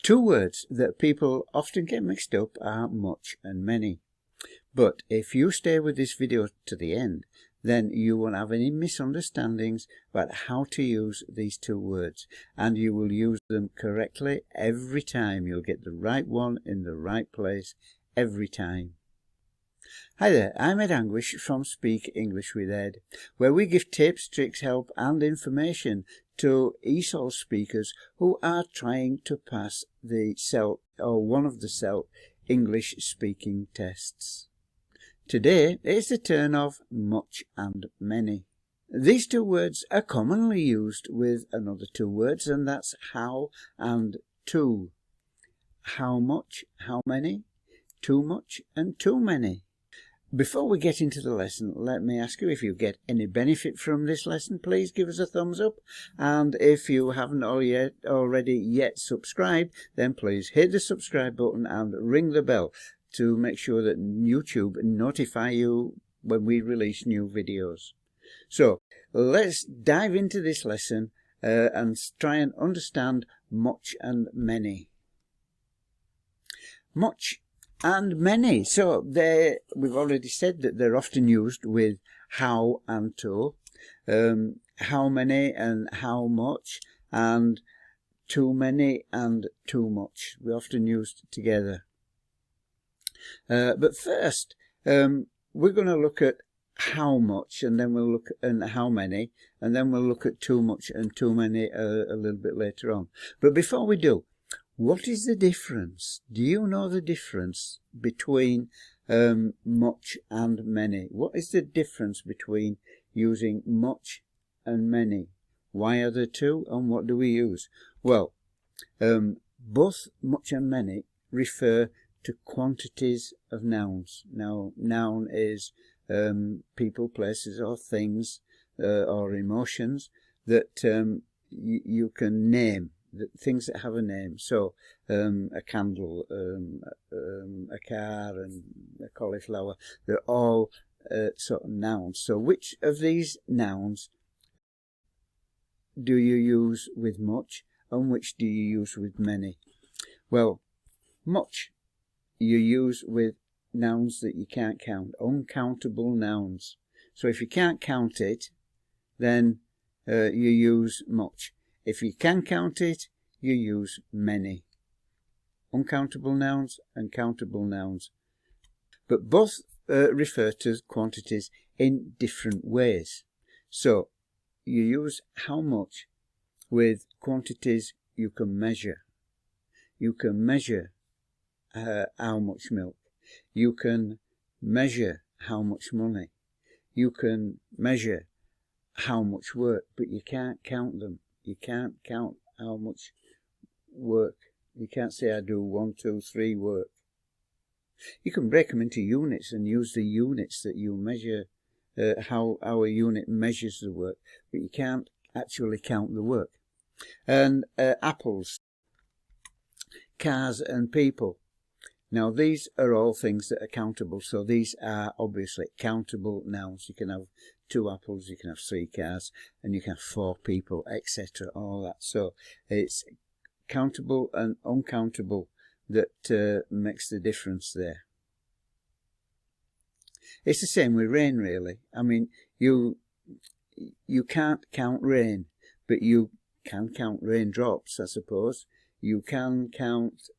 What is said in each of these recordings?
Two words that people often get mixed up are much and many. But if you stay with this video to the end, then you won't have any misunderstandings about how to use these two words, and you will use them correctly every time. You'll get the right one in the right place every time. Hi there, I'm Ed Anguish from Speak English with Ed, where we give tips, tricks, help and information to ESOL speakers who are trying to pass the CELT or one of the CELT English speaking tests. Today is the turn of much and many. These two words are commonly used with another two words, and that's how and too. How much, how many, too much and too many. Before we get into the lesson, let me ask you, if you get any benefit from this lesson, please give us a thumbs up. And if you haven't already subscribed, then please hit the subscribe button and ring the bell to make sure that YouTube notify you when we release new videos. So let's dive into this lesson and try and understand much and many. Much and many. So we've already said that they're often used with how and to, how many and how much, and too many and too much. We often used together. But first, we're going to look at how much, and then we'll look at how many, and then we'll look at too much and too many a little bit later on. But before we do, what is the difference? Do you know the difference between much and many? What is the difference between using much and many? Why are there two, and what do we use? Well, both much and many refer to quantities of nouns. Now, noun is people, places or things or emotions that you can name. Things that have a name. So a candle, a car and a cauliflower, they're all sort of nouns. So which of these nouns do you use with much, and which do you use with many? Well, much you use with nouns that you can't count, uncountable nouns. So if you can't count it, then you use much. If you can count it, you use many. Uncountable nouns and countable nouns. But both refer to quantities in different ways. So you use how much with quantities you can measure. You can measure how much milk. You can measure how much money. You can measure how much work, but you can't count them. You can't count how much work. You can't say I do 1, 2, 3 work. You can break them into units and use the units that you measure, how our unit measures the work, but you can't actually count the work. And apples, cars and people. Now these are all things that are countable, so these are obviously countable nouns. You can have 2 apples, you can have 3 cars, and you can have 4 people, etc. All that. So it's countable and uncountable that makes the difference there. It's the same with rain, really. I mean, you can't count rain, but you can count raindrops, I suppose. You can count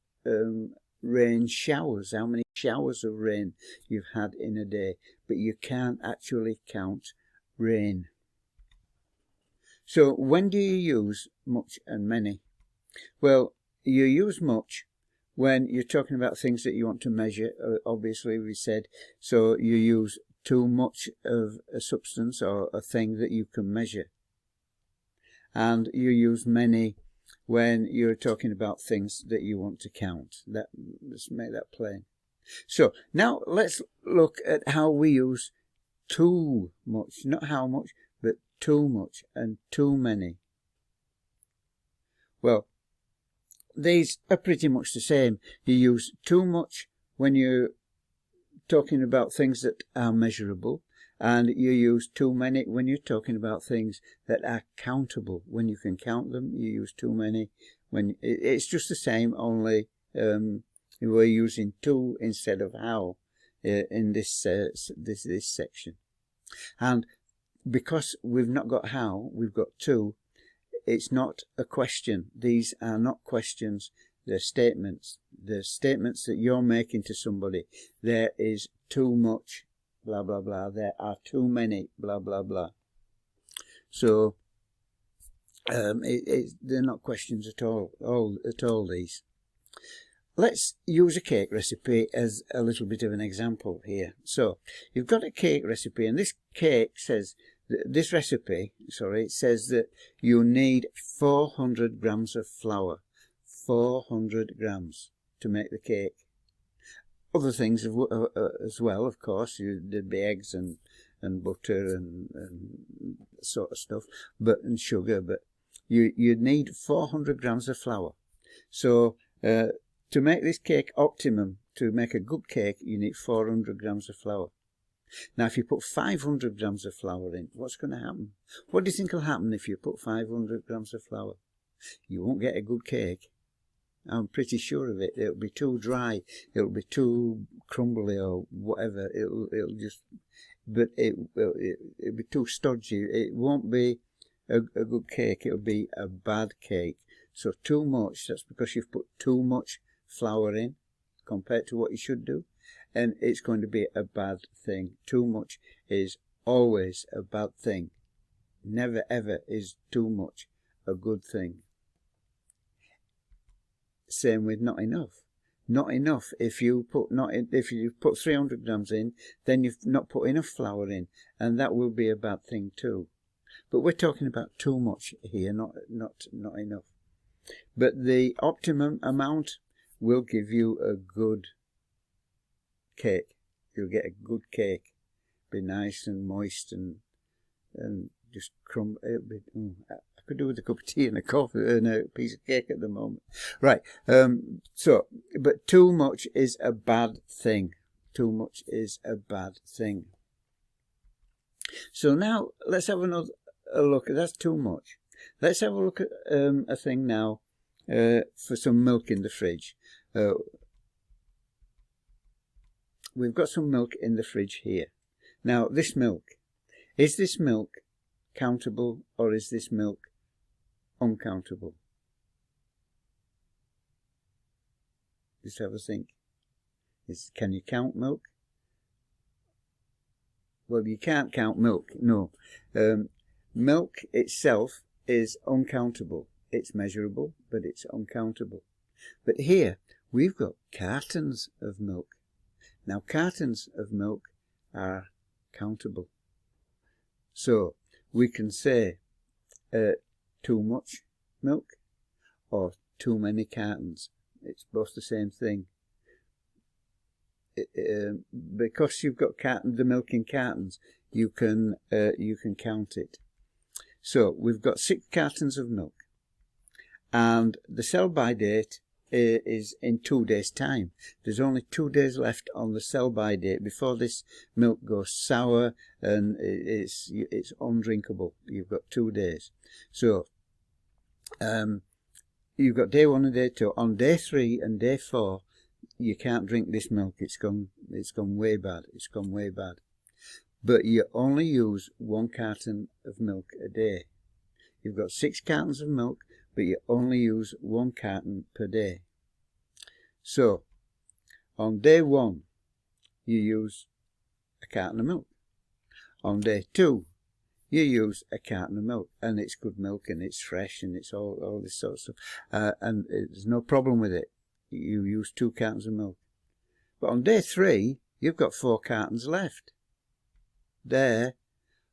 rain showers, how many showers of rain you've had in a day, but you can't actually count rain. So when do you use much and many? Well, you use much when you're talking about things that you want to measure, obviously we said. So you use too much of a substance or a thing that you can measure. And you use many when you're talking about things that you want to count. Let's make that plain. So now let's look at how we use too much, not how much, but too much and too many. Well, these are pretty much the same. You use too much when you're talking about things that are measurable, and you use too many when you're talking about things that are countable. When you can count them, you use too many. When it's just the same, only we're using to instead of how in this section. And because we've not got how, we've got to. It's not a question. These are not questions. They're statements. They're statements that you're making to somebody. There is too much, blah, blah, blah. There are too many, blah, blah, blah. So they're not questions at all, these. Let's use a cake recipe as a little bit of an example here. So you've got a cake recipe, and this cake says, this recipe, it says that you need 400 grams of flour. 400 grams to make the cake. Other things as well, of course. There'd be eggs and butter and sort of stuff, and sugar. But you'd need 400 grams of flour. So to make this cake optimum, to make a good cake, you need 400 grams of flour. Now, if you put 500 grams of flour in, what's going to happen? What do you think will happen if you put 500 grams of flour? You won't get a good cake. I'm pretty sure of it. It'll be too dry. It'll be too crumbly or whatever. It'll be too stodgy. It won't be a good cake. It'll be a bad cake. So too much, that's because you've put too much flour in compared to what you should do. And it's going to be a bad thing. Too much is always a bad thing. Never ever is too much a good thing. Same with not enough. Not enough. If you put 300 grams in, then you've not put enough flour in, and that will be a bad thing too. But we're talking about too much here, not enough. But the optimum amount will give you a good cake. You'll get a good cake. Be nice and moist and just crumble. I could do with a cup of tea and a coffee and a piece of cake at the moment. Right. But too much is a bad thing. Too much is a bad thing. So now let's have a look. That's too much. Let's have a look at a thing now for some milk in the fridge. We've got some milk in the fridge here. Now, this milk, is this milk countable or is this milk uncountable? Just have a think. Can you count milk? Well, you can't count milk, no. Milk itself is uncountable. It's measurable, but it's uncountable. But here, we've got cartons of milk. Now, cartons of milk are countable. So, we can say too much milk or too many cartons. It's both the same thing. Because you've got the milk in cartons, you can count it. So, we've got 6 cartons of milk. And the sell-by date is in 2 days' time. There's only 2 days left on the sell-by date before this milk goes sour and it's undrinkable. You've got 2 days. So you've got day 1 and day 2. On day 3 and day 4, you can't drink this milk. It's gone way bad. It's gone way bad. But you only use 1 carton of milk a day. You've got 6 cartons of milk, but you only use 1 carton per day. So, on day 1, you use a carton of milk. On day 2, you use a carton of milk, and it's good milk, and it's fresh, and it's all this sort of stuff, and there's no problem with it. You use 2 cartons of milk. But on day 3, you've got 4 cartons left. They're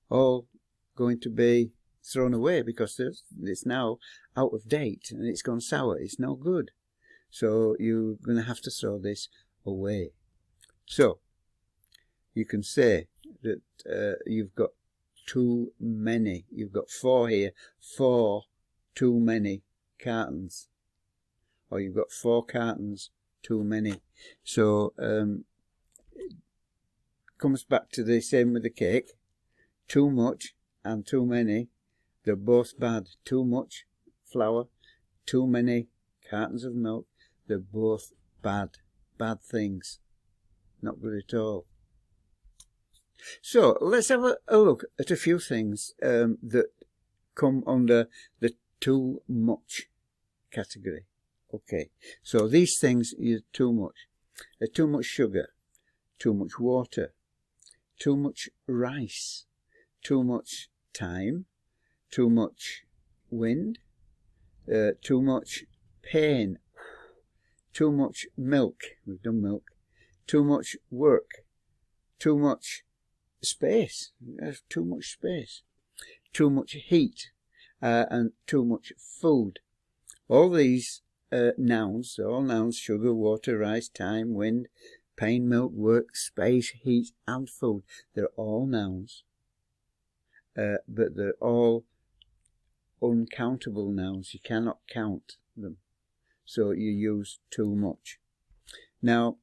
all going to be thrown away because it's now out of date and it's gone sour. It's no good. So you're going to have to throw this away. So you can say that you've got too many. You've got 4 here. 4 too many cartons. Or you've got 4 cartons too many. So it comes back to the same with the cake. Too much and too many. They're both bad. Too much flour, too many cartons of milk. They're both bad things. Not good at all. So let's have a look at a few things that come under the too much category. Okay, so these things are too much. Too much sugar, too much water, too much rice, too much time, too much wind, too much pain, too much milk, we've done milk, too much work, too much space, too much space, too much heat, and too much food. All these nouns, all nouns: sugar, water, rice, time, wind, pain, milk, work, space, heat, and food. They're all nouns, but they're all uncountable nouns. You cannot count them, so you use too much. Now,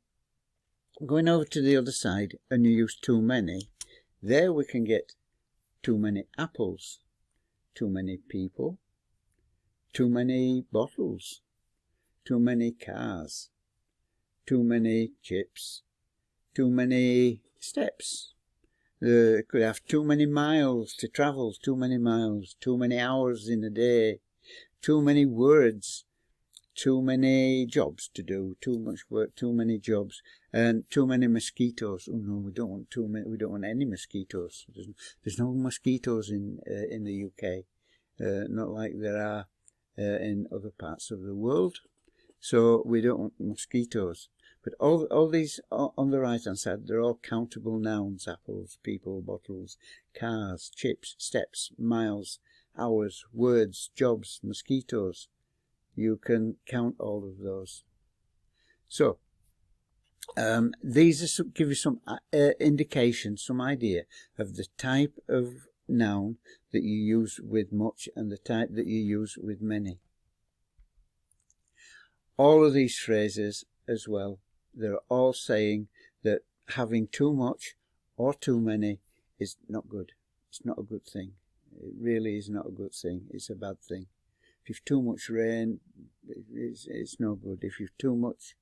going over to the other side, and you use too many, there we can get too many apples, too many people, too many bottles, too many cars, too many chips, too many steps. Could have too many miles to travel, too many miles, too many hours in a day, too many words, too many jobs to do, too much work, too many jobs, and too many mosquitoes. Oh no, we don't want too many. We don't want any mosquitoes. There's no mosquitoes in the UK, not like there are in other parts of the world. So we don't want mosquitoes. But all these on the right hand side, they're all countable nouns: apples, people, bottles, cars, chips, steps, miles, hours, words, jobs, mosquitoes. You can count all of those. So these give you some indication, some idea of the type of noun that you use with much and the type that you use with many. All of these phrases as well, they're all saying that having too much or too many is not good. It's not a good thing. It really is not a good thing. It's a bad thing. If you've too much rain, it's no good. If you've too much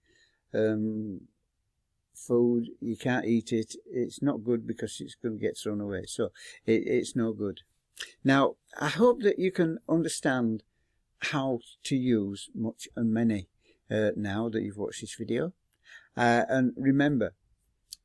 food, you can't eat it. It's not good because it's going to get thrown away. So it's no good. Now, I hope that you can understand how to use much and many now that you've watched this video. And remember,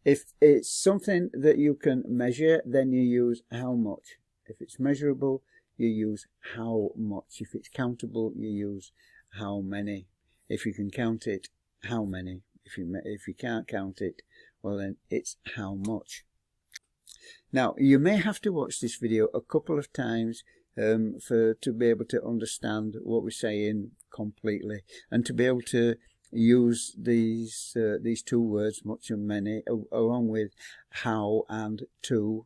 if it's something that you can measure, then you use how much. If it's measurable, you use how much. If it's countable, you use how many. If you can count it, how many. If you can't count it, well then it's how much. Now, you may have to watch this video a couple of times to be able to understand what we're saying completely, and to be able to use these two words, much and many, along with how and too,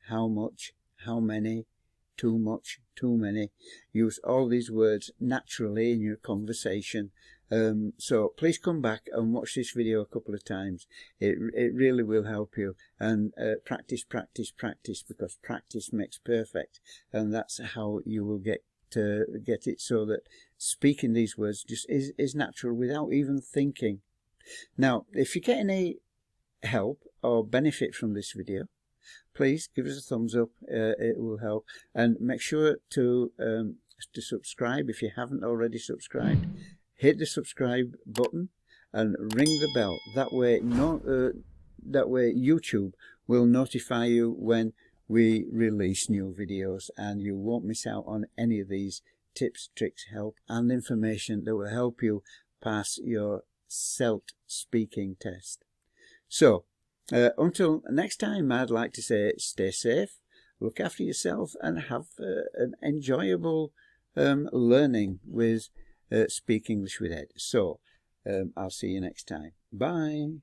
how much, how many, too much, too many. Use all these words naturally in your conversation. So please come back and watch this video a couple of times. It really will help you. And practice, practice, practice, because practice makes perfect. And that's how you will get it so that speaking these words just is natural without even thinking. Now, if you get any help or benefit from this video, please give us a thumbs up. It will help. And make sure to subscribe if you haven't already subscribed. Hit the subscribe button and ring the bell. That way YouTube will notify you when we release new videos, and you won't miss out on any of these tips, tricks, help and information that will help you pass your CELT speaking test. So until next time, I'd like to say stay safe, look after yourself, and have an enjoyable learning with Speak English with Ed. So I'll see you next time. Bye.